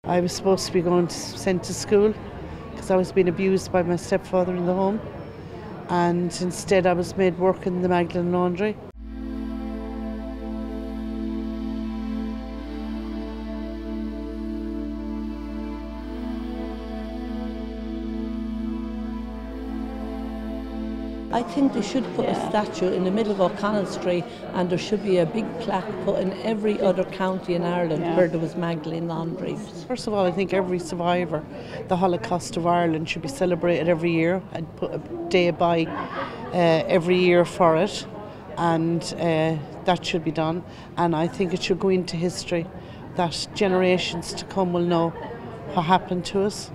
I was supposed to be sent to school because I was being abused by my stepfather in the home, and instead I was made work in the Magdalene laundry. I think they should put a statue in the middle of O'Connell Street, and there should be a big plaque put in every other county in Ireland where there was Magdalene laundries. First of all, I think every survivor, the Holocaust of Ireland, should be celebrated every year and put a day by every year for it, and that should be done. And I think it should go into history, that generations to come will know what happened to us,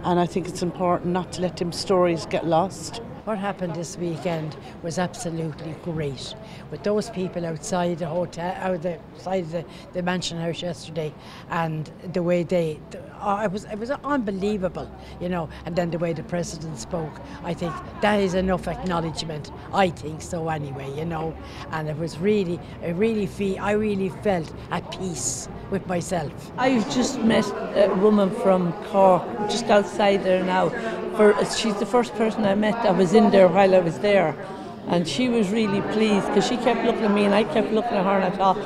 and I think it's important not to let them stories get lost. What happened this weekend was absolutely great. With those people outside the hotel, outside the mansion house yesterday, and the way it was unbelievable, you know. And then the way the president spoke, I think that is enough acknowledgement. I think so anyway, you know. And it was I really felt at peace with myself. I've just met a woman from Cork, just outside there now. She's the first person I met that was in there while I was there, and she was really pleased because she kept looking at me and I kept looking at her, and I thought,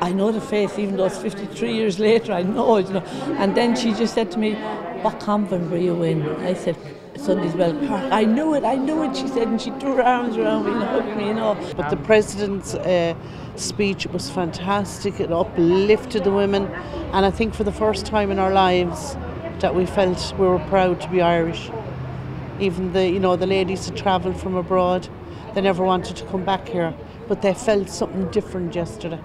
I know the face, even though it's 53 years later, I know it, you know. And then she just said to me, what convent were you in? I said, Sunday's Well Park. I knew it, she said, and she threw her arms around me and hugged me, you know. But the president's speech was fantastic. It uplifted the women, and I think for the first time in our lives that we felt we were proud to be Irish. Even the ladies that travelled from abroad, they never wanted to come back here, but they felt something different yesterday.